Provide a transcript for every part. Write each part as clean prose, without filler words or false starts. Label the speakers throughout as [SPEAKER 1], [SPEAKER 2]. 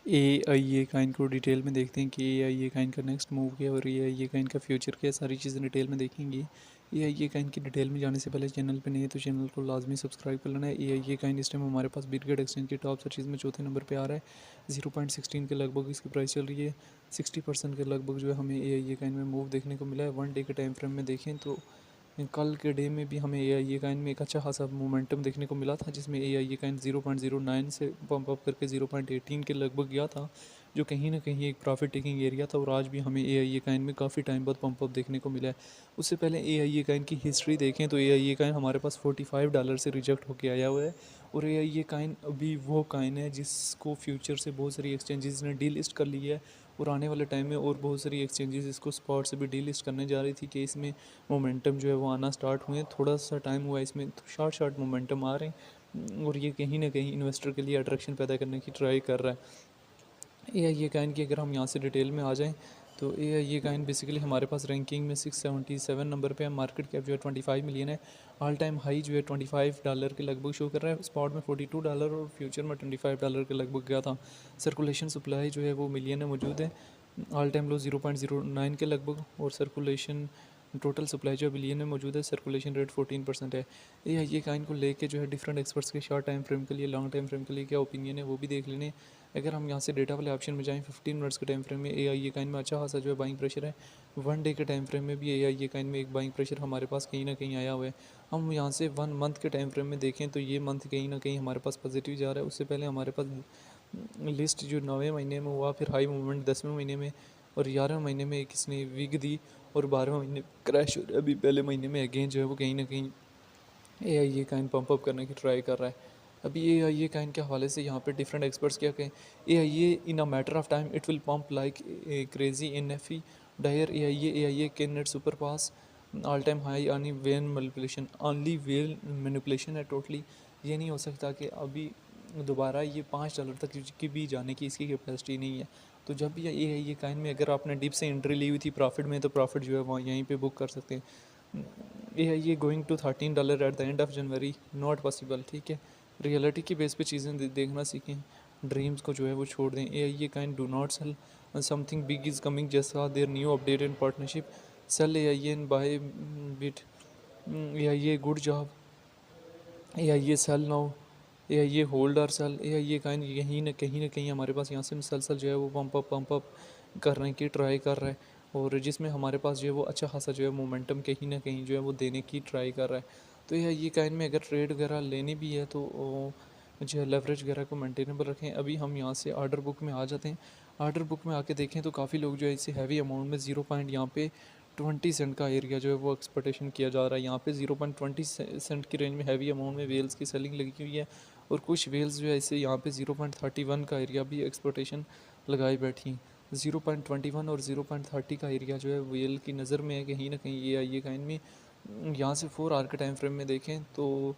[SPEAKER 1] AIA Kine को detail में देखते हैं कि AIA काइन का नेक्स्ट मूव क्या है और AIA काइन का फ्यूचर क्या है, सारी चीज़ें डिटेल में देखेंगे। AIA काइन की डिटेल में जाने से पहले चैनल पे नहीं है तो चैनल को लाजमी सब्सक्राइब कर लेना है। AIA काइन इस टाइम हमारे पास बिटगेट एक्सचेंज की टॉप सर्चेज में चौथे नंबर पे आ रहा है। 0.16 के लगभग इसकी प्राइस चल रही है। 60% के लगभग जो है हमें AIA काइन में मूव देखने को मिला है। 1 डे के टाइम फ्रेम में देखें तो कल के डे में भी हमें AIA काइन में एक अच्छा खासा मोमेंटम देखने को मिला था, जिसमें AIA काइन 0.09 से पंप अप करके 0.18 के लगभग गया था, जो कहीं ना कहीं एक प्रॉफिट टेकिंग एरिया था। और आज भी हमें AIA काइन में काफ़ी टाइम बाद पंप अप देखने को मिला है। उससे पहले AIA काइन की हिस्ट्री देखें तो AIA काइन हमारे पास $45 से रिजेक्ट होकर आया हुआ है। और AIA काइन अभी वो काइन है जिसको फ्यूचर से बहुत सारी एक्सचेंजेस ने डी लिस्ट कर ली है, और आने वाले टाइम में और बहुत सारी एक्सचेंजेस इसको स्पॉट से भी डी लिस्ट करने जा रही थी कि इसमें मोमेंटम जो है वो आना स्टार्ट हुए। थोड़ा सा टाइम हुआ है इसमें, तो शॉर्ट मोमेंटम आ रहे हैं और ये कहीं ना कहीं इन्वेस्टर के लिए अट्रैक्शन पैदा करने की ट्राई कर रहा है। AIA काइन की अगर हम यहाँ से डिटेल में आ जाएं तो AIA काइन बेसिकली हमारे पास रैंकिंग में 677 नंबर पे है। मार्केट कैप जो है 25 मिलियन है। ऑल टाइम हाई जो है $25 के लगभग शो कर रहा है। स्पॉट में $42 और फ्यूचर में $25 के लगभग गया था। सर्कुलेशन सप्लाई जो है वो मिलियन में मौजूद है। ऑल टाइम लो 0.09 के लगभग, और सर्कुलेशन टोटल सप्लाई जो बिलियन में मौजूद है। सर्कुलेशन रेट 14% है। AIA काइन को लेके जो है डिफरेंट एक्सपर्ट्स के शॉर्ट टाइम फ्रेम के लिए, लॉन्ग टाइम फ्रेम के लिए क्या ओपिनियन है वो भी देख लेने। अगर हम यहाँ से डेटा वाले ऑप्शन में जाएँ 15 मिनट्स के टाइम फ्रेम में AIA काइन में अच्छा खासा जो है बाइंग प्रेशर है। 1 डे के टाइम फ्रेम में भी AIA काइन में एक बाइंग प्रेशर हमारे पास कहीं ना कहीं आया हुआ है। हम यहाँ से 1 मंथ के टाइम फ्रेम में देखें तो ये मंथ कहीं ना कहीं हमारे पास पॉजिटिव जा रहा है। उससे पहले हमारे पास लिस्ट जो 9वें महीने में हुआ, फिर हाई मूवमेंट 10वें महीने में, और 11वें महीने में किसने वीक दी, और 12वें महीने क्रैश हो रहा है। अभी पहले महीने में अगेन जो है वो कहीं ना कहीं AIA काइन पंप अप करने की ट्राई कर रहा है। अभी AIA काइन के हवाले से यहाँ पे डिफरेंट एक्सपर्ट्स क्या कहें। AIA in a matter of time it will pump like crazy in एफी डायर AIA can net surpass all time high on whale manipulation, only whale manipulation है टोटली। ये नहीं हो सकता कि अभी दोबारा ये $5 तक की भी जाने की इसकी कैपेसिटी नहीं है। तो जब भी AIA काइन में अगर आपने डिप से एंट्री ली हुई थी प्रॉफिट में, तो प्रॉफिट जो है वहाँ यहीं पे बुक कर सकते हैं। AIA going to $13 at the end of January, not possible. ठीक है, रियलिटी की बेस पे चीज़ें देखना सीखें, ड्रीम्स को जो है वो छोड़ दें। AIA coin do not sell, something big is coming जैसा their new update in partnership. Sell AIA and buy bit, AIA good job, AIA sell now, AIA hold और सेल। AIA काइन कहीं ना कहीं हमारे पास यहाँ से मुसलसल जो है वो पंप अप करने की ट्राई कर रहा है, और जिसमें हमारे पास जो है वो अच्छा खासा जो है मोमेंटम कहीं ना कहीं जो है वो देने की ट्राई कर रहा है। तो AIA काइन में अगर ट्रेड वगैरह लेनी भी है तो जो है लेवरेज वगैरह को मेंटेनेबल रखें। अभी हम यहाँ से आर्डर बुक में आ जाते हैं। आर्डर बुक में आके देखें तो काफ़ी लोग जो है इसे हैवी अमाउंट में 0 पॉइंट यहाँ पे 20 सेंट का एरिया जो है वो एक्सपेक्टेशन किया जा रहा है। यहाँ पे 0.20 सेंट की रेंज में हैवी अमाउंट में वेल्स की सेलिंग लगी हुई है, और कुछ वेल्स जो है इसे यहाँ पे 0.31 का एरिया भी एक्सपेक्टेशन लगाई बैठी। 0.21 और 0.30 का एरिया जो है वेल की नज़र में है कहीं ना कहीं AIA काइन में। यहाँ से 4 आवर के टाइम फ्रेम में देखें तो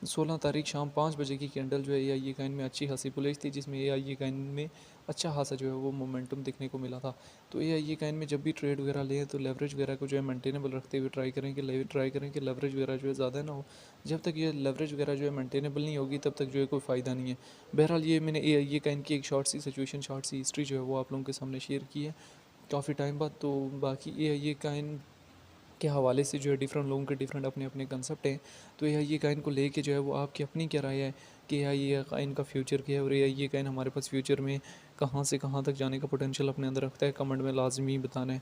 [SPEAKER 1] 16 तारीख शाम 5 बजे की कैंडल जो है AIA काइन में अच्छी खासी बुलिश थी, जिसमें AIA काइन में अच्छा खासा जो है वो मोमेंटम देखने को मिला था। तो AIA काइन में जब भी ट्रेड वगैरह लें तो लेवरेज वगैरह को जो है मेंटेनेबल रखते हुए ट्राई करें कि लेवरेज वगैरह जो है ज़्यादा ना हो। जब तक ये लेवरेज वगैरह जो है मेंटेनेबल नहीं होगी तब तक जो है कोई फ़ायदा नहीं है। बहरहाल ये मैंने AIA काइन की एक शॉर्ट सी सिचुएशन, शॉर्ट सी हिस्ट्री जो है वो आप लोगों के सामने शेयर की है काफ़ी टाइम बाद। तो बाकी AIA काइन के हवाले से जो है डिफरेंट लोगों के डिफरेंट अपने अपने कंसेप्ट हैं। तो AIA काइन को लेके जो है वो आपकी अपनी क्या राय है कि AIA काइन का फ्यूचर क्या है, और AIA काइन हमारे पास फ्यूचर में कहाँ से कहाँ तक जाने का पोटेंशियल अपने अंदर रखता है, कमेंट में लाजमी बताना है।